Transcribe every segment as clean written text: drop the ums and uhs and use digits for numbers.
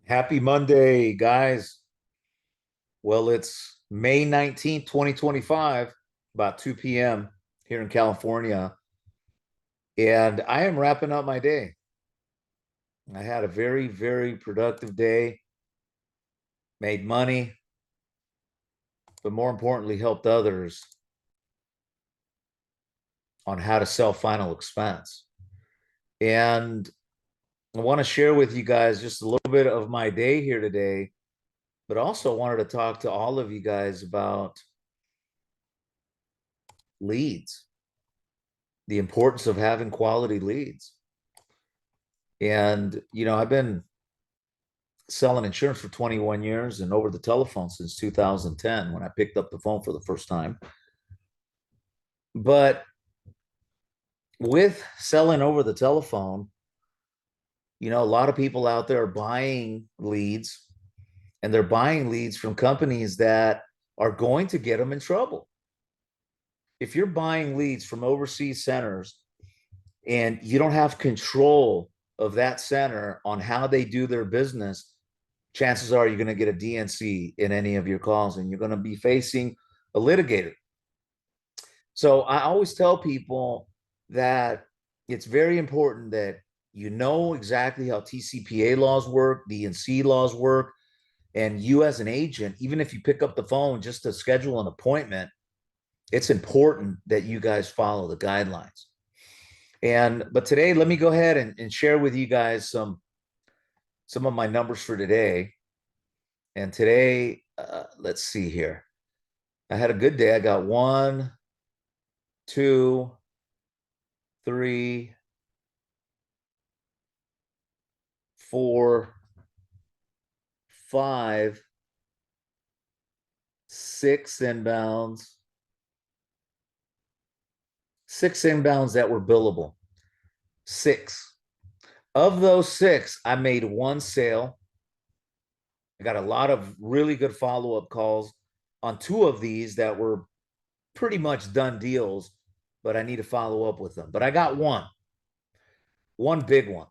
Happy Monday, guys. Well, it's May 19th, 2025, about 2 p.m. here in California, and I am wrapping up my day. I had a very, very productive day, made money, but more importantly, helped others on how to sell final expense. And I want to share with you guys just a little bit of my day here today, but also wanted to talk to all of you guys about leads, the importance of having quality leads. And, I've been selling insurance for 21 years and over the telephone since 2010 when I picked up the phone for the first time. But with selling over the telephone, a lot of people out there are buying leads, and they're buying leads from companies that are going to get them in trouble. If you're buying leads from overseas centers and you don't have control of that center on how they do their business, chances are you're going to get a DNC in any of your calls and you're going to be facing a litigator. So I always tell people that it's very important that you know exactly how TCPA laws work, DNC laws work, and you as an agent, even if you pick up the phone just to schedule an appointment, it's important that you guys follow the guidelines. But today, let me go ahead and share with you guys some of my numbers for today. And today, let's see here. I had a good day. I got 1, 2, 3, 4, 5, 6 inbounds. 6 inbounds that were billable. 6. Of those 6, I made 1 sale. I got a lot of really good follow-up calls on 2 of these that were pretty much done deals, but I need to follow up with them. But I got one big one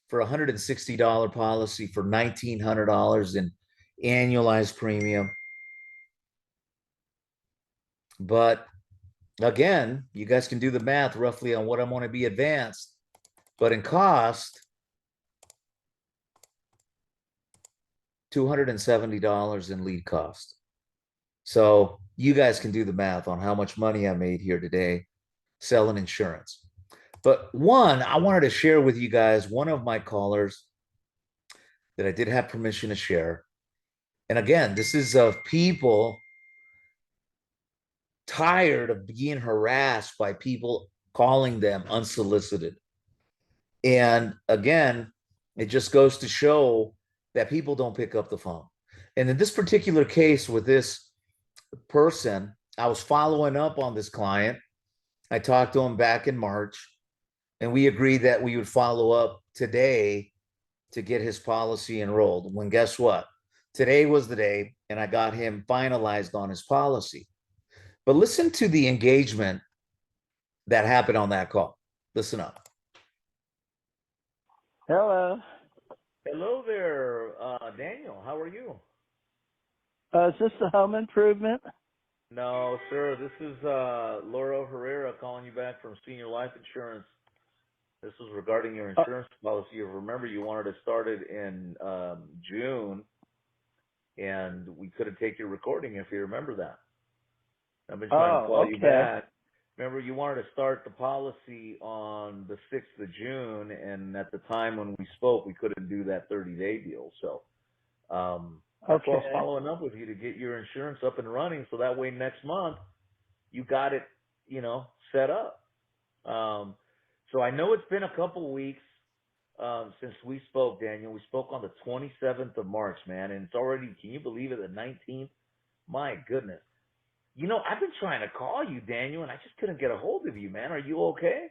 for a $160 policy for $1,900 in annualized premium. But again, you guys can do the math roughly on what I'm going to be advanced, but in cost, $270 in lead cost. So you guys can do the math on how much money I made here today selling insurance. But I wanted to share with you guys one of my callers that I did have permission to share. And again, this is of people tired of being harassed by people calling them unsolicited. And again, it just goes to show that people don't pick up the phone. And in this particular case with this person, I was following up on this client. I talked to him back in March, and we agreed that we would follow up today to get his policy enrolled. When guess what? Today was the day, and I got him finalized on his policy. But listen to the engagement that happened on that call. Listen up. Hello. Hello there, Daniel. How are you? Is this the home improvement? No, sir. This is Laura Herrera calling you back from Senior Life Insurance. This was regarding your insurance policy. You remember you wanted to start it in June, and we couldn't take your recording if you remember that. I've been trying to call you back. Remember, you wanted to start the policy on the 6th of June, and at the time when we spoke, we couldn't do that 30-day deal. So that's why I was following up with you to get your insurance up and running, so that way next month you got it, set up. So I know it's been a couple weeks since we spoke, Daniel. We spoke on the 27th of March, man, and it's already, can you believe it, the 19th? My goodness. I've been trying to call you, Daniel, and I just couldn't get a hold of you, man. Are you okay?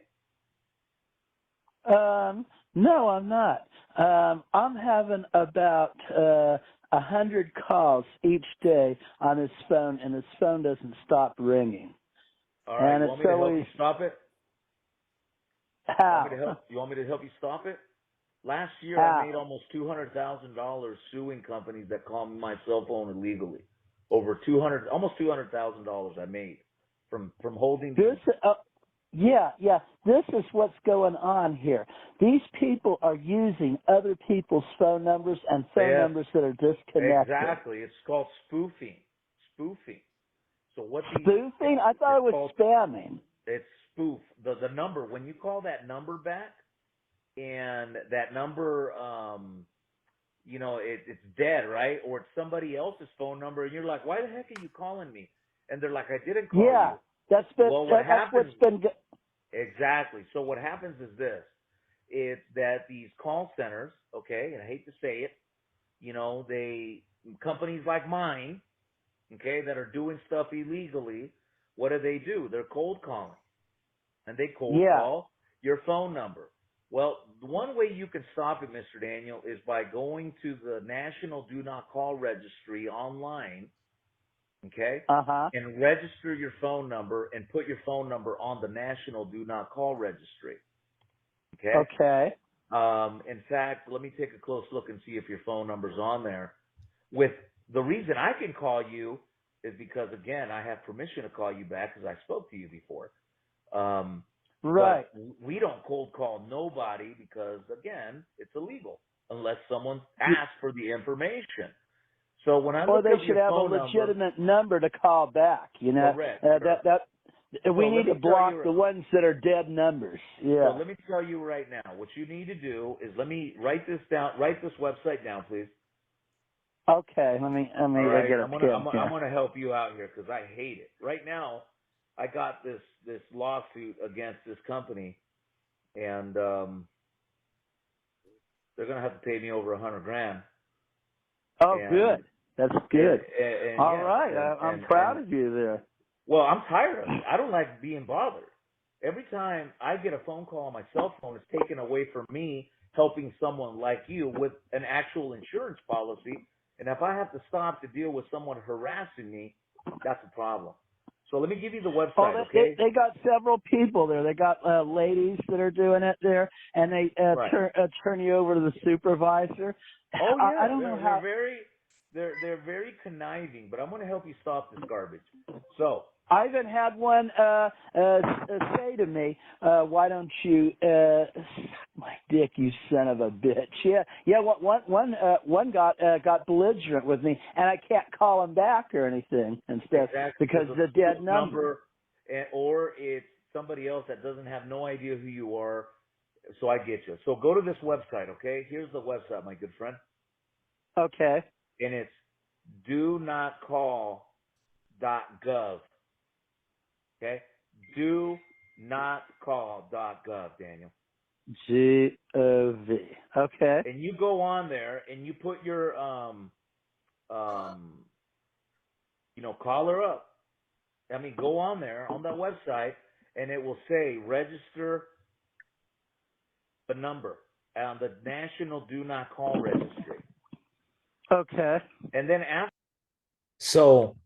No, I'm not. I'm having about 100 calls each day on his phone, and his phone doesn't stop ringing. All right, you want me to help you stop it? How? You want me to help you stop it? Last year, I made How? almost $200,000 suing companies that call my cell phone illegally. Over 200, almost $200,000 I made from holding This, these. yeah, yeah. This is what's going on here. These people are using other people's phone numbers and phone Yes, numbers that are disconnected. exactly. It's called spoofing. Spoofing. So what these? Spoofing? I thought It's it was called. spamming. It's spoof. The number when you call that number back, and that number, it's dead, right? Or it's somebody else's phone number, and you're like, why the heck are you calling me? And they're like, I didn't call Yeah, you. Well, what that's what's happens been. exactly? So what happens is this: it's that these call centers, okay, and I hate to say it, they companies like mine, okay, that are doing stuff illegally, what do? They're cold calling, and they cold Yeah. call your phone number. Well, the one way you can stop it, Mr. Daniel, is by going to the National Do Not Call Registry online, okay, Uh huh. and register your phone number and put your phone number on the National Do Not Call Registry, okay? Okay. In fact, let me take a close look and see if your phone number's on there. With the reason I can call you is because, again, I have permission to call you back because I spoke to you before. Right. But we don't cold call nobody because, again, it's illegal unless someone asks for the information. So when I Or look they up should your have a phone number, legitimate number to call back. correct, sir. We So let need to me tell block you. the ones that are dead numbers. So Yeah. let me tell you right now. What you need to do is let me write this down. Write this website down, please. Okay. Let All me right, get a I'm gonna pen I'm, I'm here. gonna help you out here because I hate it. Right now, I got this lawsuit against this company, and they're gonna have to pay me over 100 grand. Oh, And good. That's and good. and All yes, right. I'm proud and of you there. well, I'm tired of it. I don't like being bothered. Every time I get a phone call on my cell phone, it's taken away from me helping someone like you with an actual insurance policy. And if I have to stop to deal with someone harassing me, that's a problem. So let me give you the Oh, website, okay? they got several people there. They got ladies that are doing it there, and they Right. turn you over to the supervisor. Oh I yeah, don't know how. they're very conniving, but I'm going to help you stop this garbage. So I even had one say to me, "Why don't you suck my dick, you son of a bitch?" Yeah, yeah. One got belligerent with me, and I can't call him back or anything and stuff exactly because because of the dead spoof number. number, or it's somebody else that doesn't have no idea who you are. So I get you. So go to this website, okay? Here's the website, my good friend, Okay. and it's do not call.gov. Okay, do not call.gov, Daniel. GOV. Okay. And you go on there and you put your um call her up. I mean, go on there on that website, and it will say register the number on the National Do Not Call Registry. Okay. And then after. So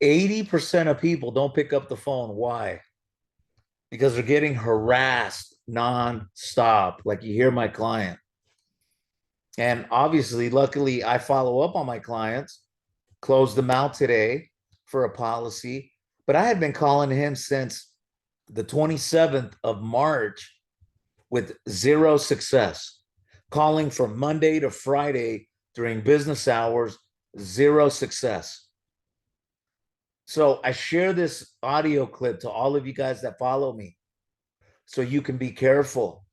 80% of people don't pick up the phone. Why? Because they're getting harassed nonstop. Like you hear my client. And obviously, luckily, I follow up on my clients, closed them out today for a policy. But I had been calling him since the 27th of March with zero success. Calling from Monday to Friday during business hours, zero success. So I share this audio clip to all of you guys that follow me so you can be careful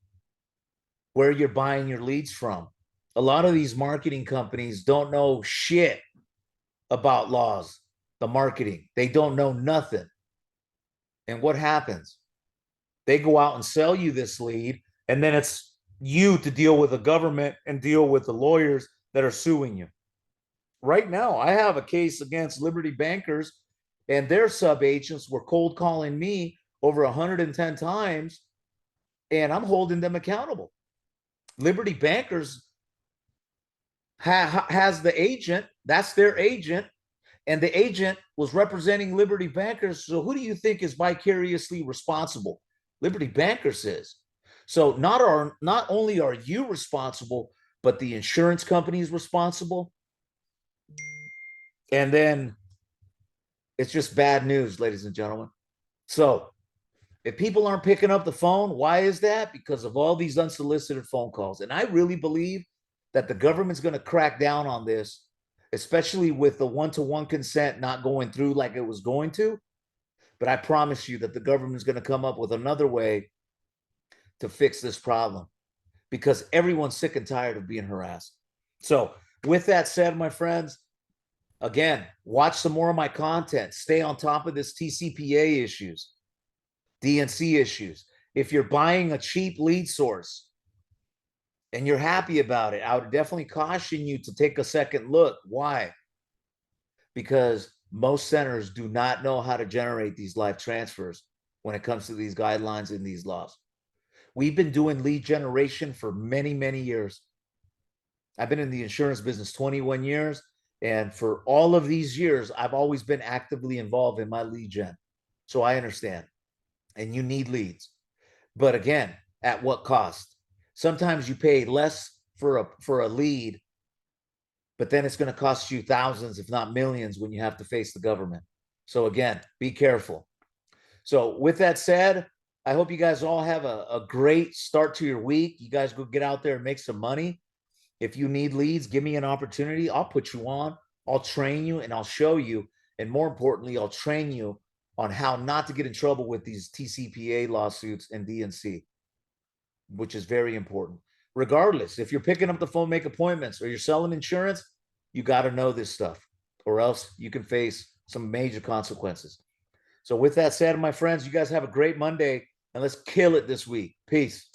where you're buying your leads from. A lot of these marketing companies don't know shit about laws, the marketing. They don't know nothing. And what happens? They go out and sell you this lead, and then it's you to deal with the government and deal with the lawyers that are suing you. Right now, I have a case against Liberty Bankers, and their sub agents were cold calling me over 110 times, and I'm holding them accountable. Liberty Bankers has the agent, that's their agent, and the agent was representing Liberty Bankers. So who do you think is vicariously responsible? Liberty Bankers is. So not only are you responsible, but the insurance company is responsible. And then it's just bad news, ladies and gentlemen. So if people aren't picking up the phone, why is that? Because of all these unsolicited phone calls. And I really believe that the government's going to crack down on this, especially with the one-to-one consent not going through like it was going to. But I promise you that the government's going to come up with another way to fix this problem because everyone's sick and tired of being harassed. So, with that said, my friends, again, watch some more of my content. Stay on top of this TCPA issues, DNC issues. If you're buying a cheap lead source and you're happy about it, I would definitely caution you to take a second look. Why? Because most centers do not know how to generate these live transfers when it comes to these guidelines and these laws. We've been doing lead generation for many, many years. I've been in the insurance business 21 years. And for all of these years, I've always been actively involved in my lead gen. So I understand. And you need leads. But again, at what cost? Sometimes you pay less for a lead, but then it's going to cost you thousands, if not millions, when you have to face the government. So again, be careful. So with that said, I hope you guys all have a great start to your week. You guys go get out there and make some money. If you need leads, give me an opportunity. I'll put you on. I'll train you and I'll show you. And more importantly, I'll train you on how not to get in trouble with these TCPA lawsuits and DNC, which is very important. Regardless, if you're picking up the phone, make appointments, or you're selling insurance, you got to know this stuff, or else you can face some major consequences. So, with that said, my friends, you guys have a great Monday, and let's kill it this week. Peace.